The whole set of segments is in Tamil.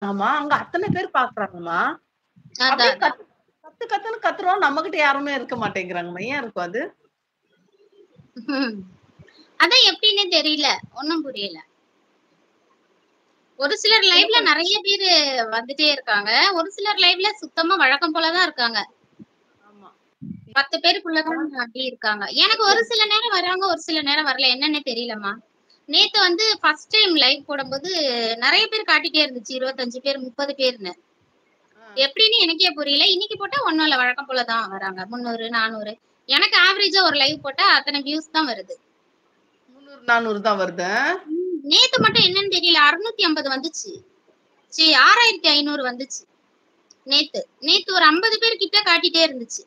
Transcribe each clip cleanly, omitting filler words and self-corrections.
ஆமா. அங்க அத்தன பேர் பார்க்குறாங்கம்மா. அதான் அப்படியே அதான். கத்துன்னு கத்துறோம். நம்மகிட்ட யாருமே இருக்க மாட்டேங்கிறாங்கம்மா. ஏன் இருக்கும் அது? அதான் எப்படின்னே தெரியல. ஒண்ணும் புரியல. ஒரு சிலர் லைவ்ல நெறைய பேரு வந்துட்டே இருக்காங்க. ஒரு சிலர் லைவ்ல சுத்தமா வழக்கம் போல தான் இருக்காங்க. ஆமா. 10 பேருக்குள்ள தான் அப்படி இருக்காங்க. எனக்கு ஒரு சில நேரம் வராங்க, ஒரு சில நேரம் வரல. என்னன்னே தெரியலம்மா. நேத்து வந்து ஃபர்ஸ்ட் டைம் லைவ் போடும்போது நெறைய பேர் காட்டிட்டே இருந்துச்சு. 25 பேர், 30 பேர்ன்னு. எப்படின்னு எனக்கே புரியல. இன்னைக்கு போட்டா ஒண்ணும் இல்ல. வழக்கம் போல தான் வராங்க. 300, 400. எனக்கு ஆவரேஜா ஒரு லைவ் போட்டா அத்தனை வியூஸ் தான் வருது. 300, 400 தான் வருது. நேத்து மட்டும் என்னன்னு தெரியல. 650 வந்துச்சு. சரி 6500 வந்துச்சு. நேத்து ஒரு 50 பேர் கிட்ட காட்டிட்டே இருந்துச்சு.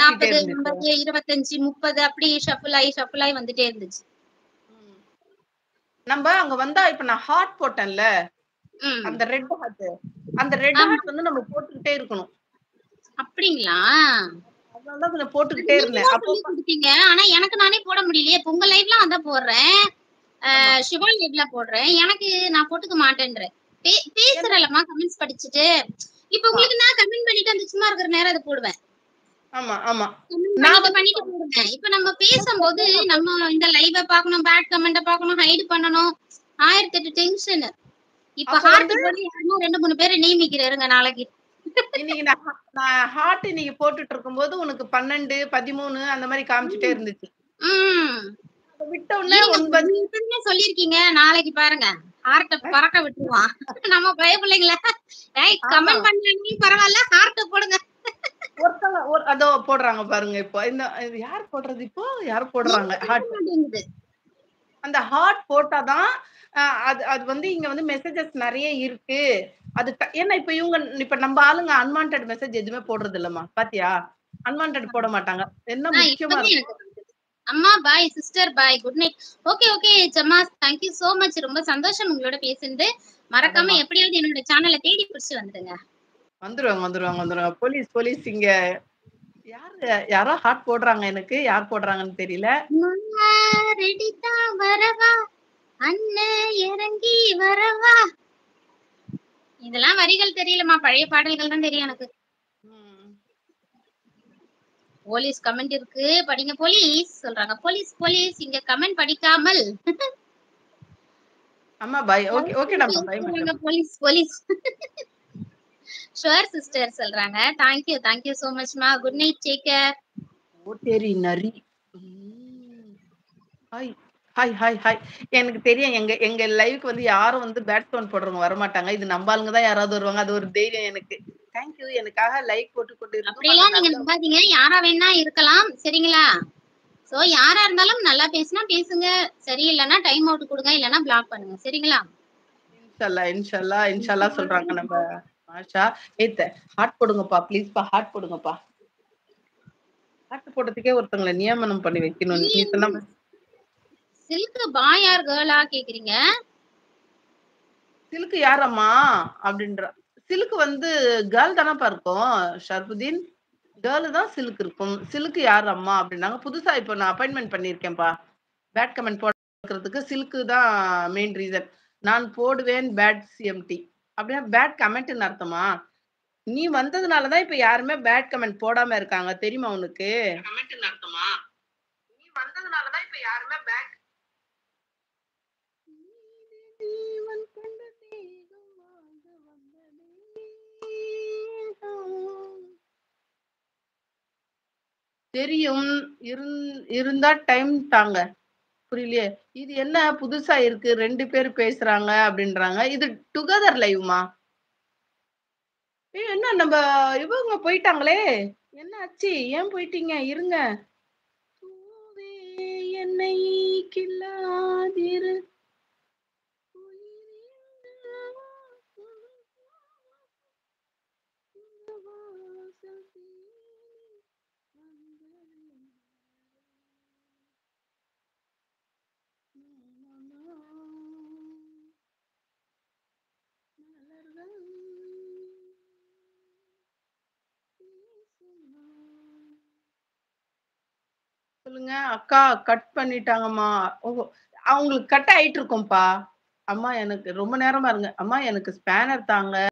40, 50, 25, 30 அப்படி ஷஃபிள் ஆயி வந்துட்டே இருந்துச்சு. நம்ப அங்க வந்தா இப்ப நான் ஹார்ட் போட்டேன்ல. அந்த ரெட் ஹார்ட். அந்த ரெட் ஹார்ட் வந்து நம்ம போட்டுக்கிட்டே இருக்கணும். அப்படிங்களா? அதனால தான் கொஞ்சம் போட்டுக்கிட்டே இருந்தேன். நீங்க சொல்லி கொடுத்தீங்க. ஆனா எனக்கு நானே போட முடியலையே. இப்ப உங்க லைவ்ல அதான் போடுறேன். சிவா லைவ்ல போடுறேன். எனக்கு நான் போட்டுக்க மாட்டேன்றேன். பேசுறேன்லம்மா கமெண்ட்ஸ் படிச்சுட்டு. இப்ப உங்களுக்கு நான் கமெண்ட் பண்ணிட்டு அந்த சும்மா இருக்கிற நேரம் அதை போடுவேன். ஆமா, ஆமா. பண்ணிட்டு போடுவேன். இப்ப நம்ம பேசும்போது நம்ம இந்த லைவ பார்க்கணும், பேட் கமெண்ட பார்க்கணும், ஹைட் பண்ணணும். 1008 டென்ஷன். இப்ப ஹார்ட் போட்டு யாருன்னா 2, 3 பேரை நியமிக்கிறேருங்க நாளைக்கு. இன்னைக்கு நான் ஹார்ட் இன்னைக்கு போட்டுட்டு இருக்கும்போது உனக்கு 12, 13 அந்த மாதிரி காமிச்சிட்டே இருந்துச்சு. விட்ட உடனே 9 சொல்லிருக்கீங்க. நாளைக்கு பாருங்க. ஹார்ட்ட பறக்க விட்டுருவான். நம்ம பயப்பிள்ளைங்கள. ஏய் கமெண்ட் பண்ணலன்னு பரவாயில்ல. ஹார்ட்ட போடுங்க. ஒருத்தங்க அதோ போடுறாங்க பாருங்க இப்போ. இந்த யார் போடுறது இப்போ? யார் போடுறாங்க? ஹார்ட். அந்த ஹார்ட் போட்டாதான் அது வந்து இங்க வந்து மெசேஜஸ் நிறைய இருக்கு. அது ஏன்னா இப்ப நம்ம ஆளுங்க அன்வான்டட் மெசேஜ் எதுவுமே போடுறது இல்லம்மா. பாத்தியா? அன்வான்டட் போட மாட்டாங்க. என்ன முக்கியமா இருக்கு. அம்மா bye sister bye good night. Okay okay Jama thank you so much. ரொம்ப சந்தோஷம் உங்களோட பேசினது. மறக்காம எப்படியாவது என்னோட சேனலை தேடி பிடிச்சு வந்துடுங்க. வந்துருவாங்க. போலீஸ் இங்க யாரோ ஹார்ட் போடுறாங்க. எனக்கு யார் போடுறாங்கன்னு தெரியல. ரெடிதா வரவா அண்ணன் இறங்கி வரவா. இதெல்லாம் வரிகள் தெரியலமா. பழைய பாடல்கள் தான் தெரியும் எனக்கு. போலீஸ் கமெண்ட் இருக்கு படிங்க போலீஸ் சொல்றாங்க. போலீஸ் இங்க கமெண்ட் படிக்காமல். அம்மா பாய். ஓகேடா bye madam. Police sure sister சொல்றாங்க. thank you so much மா. Good night take care. Otteri நரி. ஹாய். எனக்கு தெரியும் எங்க லைவ்க்கு வந்து யாரும் வந்து பேட் டோன் போடுறவங்க வர மாட்டாங்க. இது நம்ம ஆளுங்க தான் யாராவது வருவாங்க. அது ஒரு தைரியம் எனக்கு. தேங்க் யூ எனக்காக லைக் போட்டு கொண்டு இருக்கணும். அப்படிலாம் நீங்க நம்பாதீங்க. யாரா வேணா இருக்கலாம். சரிங்களா? சோ யாரா இருந்தாலும் நல்லா பேசினா பேசுங்க. சரியில்லைன்னா டைம் அவுட் கொடுங்க. இல்லைன்னா பிளாக் பண்ணுங்க. சரிங்களா? இன்ஷால்லா சொல்றாங்க நம்ம ஆஷா. ஹார்ட் போடுங்கப்பா ப்ளீஸ்ப்பா. ஹார்ட் போடுங்கப்பா. ஹார்ட் போடுறதுக்கே ஒருத்தங்களை நியமனம் பண்ணி வைக்கணும். நீ சொன்ன சில்க் பாய் ஆர் கேர்ளா கேக்குறீங்க? சில்க் யாரம்மா அப்படின்ற. சில்க் வந்து கேர்ள் தானப்பா இருக்கும் ஷர்புதீன். கேர்ள் தான் சில்க் இருக்கும். சில்க் யார் அம்மா அப்படின்னாங்க. புதுசா இப்போ நான் அப்பாயின்மெண்ட் பண்ணியிருக்கேன்ப்பா. பேட் கமெண்ட் போடுறதுக்கு சில்க் தான் மெயின் ரீசன். நான் போடுவேன் பேட் சிஎம்டி அப்படின்னா பேட் கமெண்ட்னு அர்த்தமா? நீ வந்ததுனாலதான் இப்ப யாருமே பேட் கமெண்ட் போடாம இருக்காங்க. தெரியுமா உனக்கு? கமெண்ட்னு அர்த்தமா? நீ வந்ததுனாலதான் இப்ப யாருமே பேட் தெரியும். இருந்தா டைம் தாங்க. புரியலையே. இது என்ன புதுசா இருக்கு? 2 பேர் பேசுறாங்க அப்படின்றாங்க. இது டுகெதர் லைவ்மா. என்ன நம்ம இவங்க போயிட்டாங்களே. என்ன ஆச்சு? ஏன் போயிட்டீங்க? இருங்க. என்னை கில்லாதிரு. சொல்லுங்க அக்கா கட் பண்ணிட்டாங்கம்மா. அவங்களுக்கு கட் ஆயிட்டு இருக்கும்பா. அம்மா எனக்கு ரொம்ப நேரமா இருங்க. அம்மா எனக்கு ஸ்பேனர் தாங்க.